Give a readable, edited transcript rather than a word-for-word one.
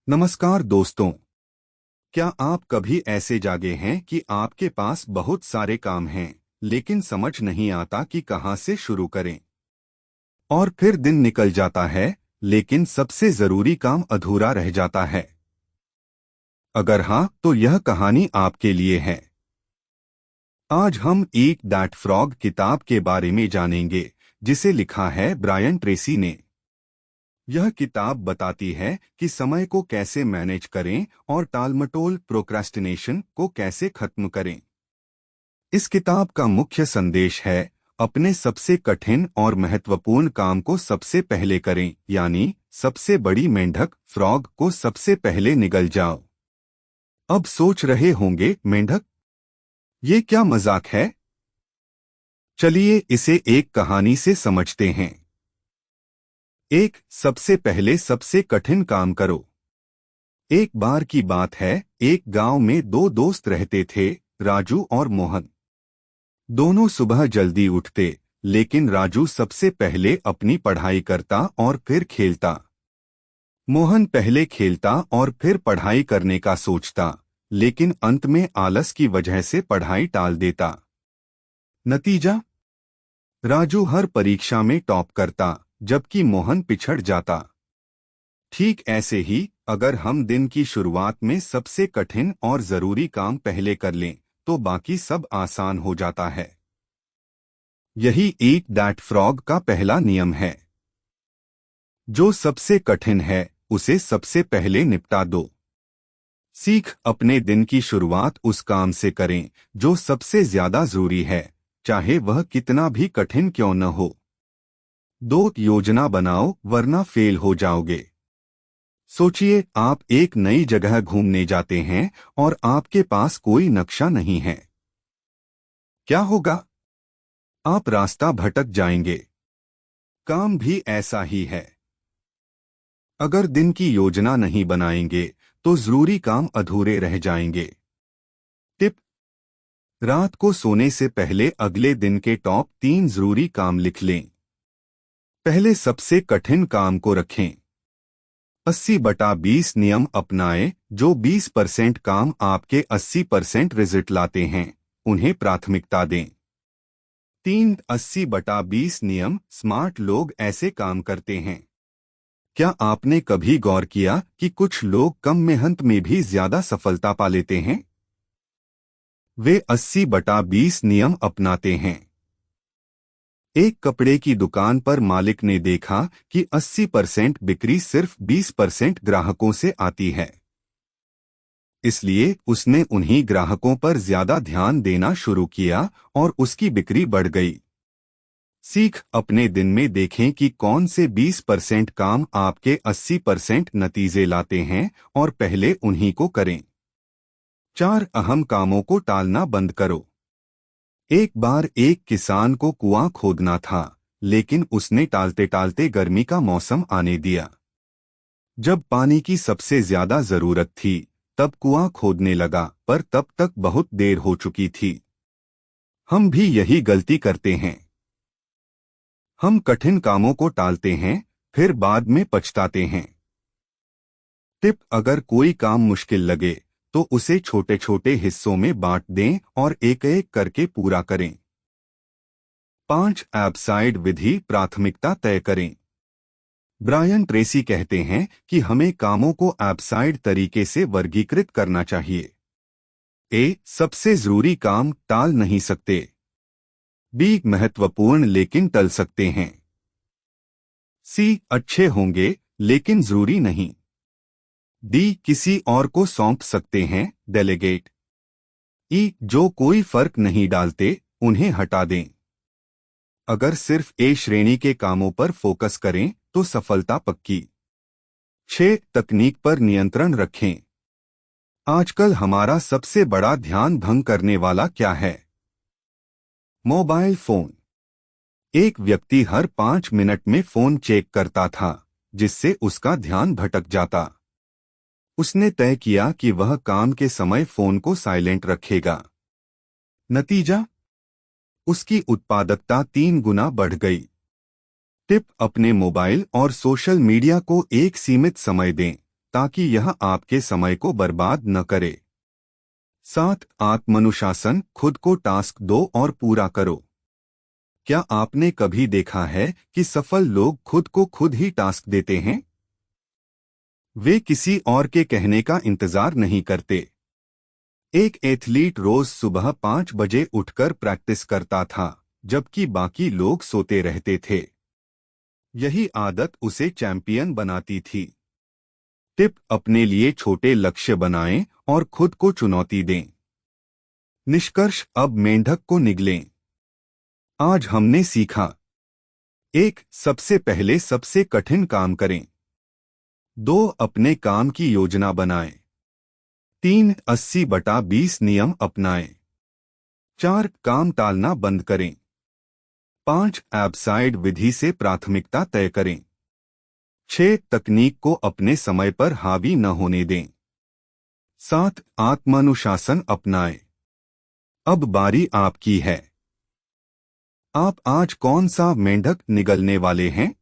नमस्कार दोस्तों। क्या आप कभी ऐसे जागे हैं कि आपके पास बहुत सारे काम हैं, लेकिन समझ नहीं आता कि कहां से शुरू करें? और फिर दिन निकल जाता है, लेकिन सबसे जरूरी काम अधूरा रह जाता है। अगर हाँ, तो यह कहानी आपके लिए है। आज हम एक दैट फ्रॉग किताब के बारे में जानेंगे, जिसे लिखा है ब्रायन ट्रेसी ने। यह किताब बताती है कि समय को कैसे मैनेज करें और टालमटोल प्रोक्रेस्टिनेशन को कैसे खत्म करें। इस किताब का मुख्य संदेश है, अपने सबसे कठिन और महत्वपूर्ण काम को सबसे पहले करें, यानी सबसे बड़ी मेंढक फ्रॉग को सबसे पहले निगल जाओ। अब सोच रहे होंगे, मेंढक, ये क्या मजाक है? चलिए इसे एक कहानी से समझते हैं। एक, सबसे पहले सबसे कठिन काम करो। एक बार की बात है, एक गांव में दो दोस्त रहते थे, राजू और मोहन। दोनों सुबह जल्दी उठते, लेकिन राजू सबसे पहले अपनी पढ़ाई करता और फिर खेलता। मोहन पहले खेलता और फिर पढ़ाई करने का सोचता, लेकिन अंत में आलस की वजह से पढ़ाई टाल देता। नतीजा, राजू हर परीक्षा में टॉप करता, जबकि मोहन पिछड़ जाता। ठीक ऐसे ही, अगर हम दिन की शुरुआत में सबसे कठिन और जरूरी काम पहले कर लें, तो बाकी सब आसान हो जाता है। यही ईट दैट फ्रॉग का पहला नियम है। जो सबसे कठिन है, उसे सबसे पहले निपटा दो। सीख, अपने दिन की शुरुआत उस काम से करें जो सबसे ज्यादा जरूरी है, चाहे वह कितना भी कठिन क्यों न हो। दो, योजना बनाओ वरना फेल हो जाओगे। सोचिए, आप एक नई जगह घूमने जाते हैं और आपके पास कोई नक्शा नहीं है। क्या होगा? आप रास्ता भटक जाएंगे। काम भी ऐसा ही है। अगर दिन की योजना नहीं बनाएंगे, तो जरूरी काम अधूरे रह जाएंगे। टिप, रात को सोने से पहले अगले दिन के टॉप 3 जरूरी काम लिख लें। पहले सबसे कठिन काम को रखें। 80/20 नियम अपनाएं, जो 20% काम आपके 80% रिजल्ट लाते हैं, उन्हें प्राथमिकता दें। 3, 80/20 नियम, स्मार्ट लोग ऐसे काम करते हैं। क्या आपने कभी गौर किया कि कुछ लोग कम मेहनत में भी ज्यादा सफलता पा लेते हैं? वे 80/20 नियम अपनाते हैं। एक कपड़े की दुकान पर मालिक ने देखा कि 80% बिक्री सिर्फ 20% ग्राहकों से आती है। इसलिए उसने उन्हीं ग्राहकों पर ज्यादा ध्यान देना शुरू किया और उसकी बिक्री बढ़ गई। सीख, अपने दिन में देखें कि कौन से 20% काम आपके 80% नतीजे लाते हैं और पहले उन्हीं को करें। 4, अहम कामों को टालना बंद करो। एक बार एक किसान को कुआं खोदना था, लेकिन उसने टालते टालते गर्मी का मौसम आने दिया। जब पानी की सबसे ज्यादा जरूरत थी, तब कुआं खोदने लगा, पर तब तक बहुत देर हो चुकी थी। हम भी यही गलती करते हैं। हम कठिन कामों को टालते हैं, फिर बाद में पछताते हैं। टिप, अगर कोई काम मुश्किल लगे, तो उसे छोटे छोटे हिस्सों में बांट दें और एक एक करके पूरा करें। 5, एब्साइड विधि, प्राथमिकता तय करें। ब्रायन ट्रेसी कहते हैं कि हमें कामों को एब्साइड तरीके से वर्गीकृत करना चाहिए। ए, सबसे जरूरी काम टाल नहीं सकते। बी, महत्वपूर्ण लेकिन टल सकते हैं। सी, अच्छे होंगे लेकिन जरूरी नहीं। डी, किसी और को सौंप सकते हैं, डेलीगेट। ई, जो कोई फर्क नहीं डालते, उन्हें हटा दें। अगर सिर्फ ए श्रेणी के कामों पर फोकस करें, तो सफलता पक्की। 6, तकनीक पर नियंत्रण रखें। आजकल हमारा सबसे बड़ा ध्यान भंग करने वाला क्या है? Mobile phone. एक व्यक्ति हर 5 मिनट में फोन चेक करता था, जिससे उसका ध्यान भटक जाता। उसने तय किया कि वह काम के समय फोन को साइलेंट रखेगा। नतीजा, उसकी उत्पादकता 3 गुना बढ़ गई। टिप, अपने मोबाइल और सोशल मीडिया को एक सीमित समय दें, ताकि यह आपके समय को बर्बाद न करे। 7. आत्मानुशासन, खुद को टास्क दो और पूरा करो। क्या आपने कभी देखा है कि सफल लोग खुद को खुद ही टास्क देते हैं? वे किसी और के कहने का इंतजार नहीं करते। एक एथलीट रोज सुबह 5 बजे उठकर प्रैक्टिस करता था, जबकि बाकी लोग सोते रहते थे। यही आदत उसे चैंपियन बनाती थी। टिप: अपने लिए छोटे लक्ष्य बनाएं और खुद को चुनौती दें। निष्कर्ष: अब मेंढक को निगलें। आज हमने सीखा: 1. सबसे पहले सबसे कठिन काम करें। 2. अपने काम की योजना बनाएं। 3. 80/20 नियम अपनाएं। 4. काम टालना बंद करें। 5. एब्साइड विधि से प्राथमिकता तय करें। 6. तकनीक को अपने समय पर हावी न होने दें। 7. आत्मानुशासन अपनाएं। अब बारी आपकी है। आप आज कौन सा मेंढक निगलने वाले हैं?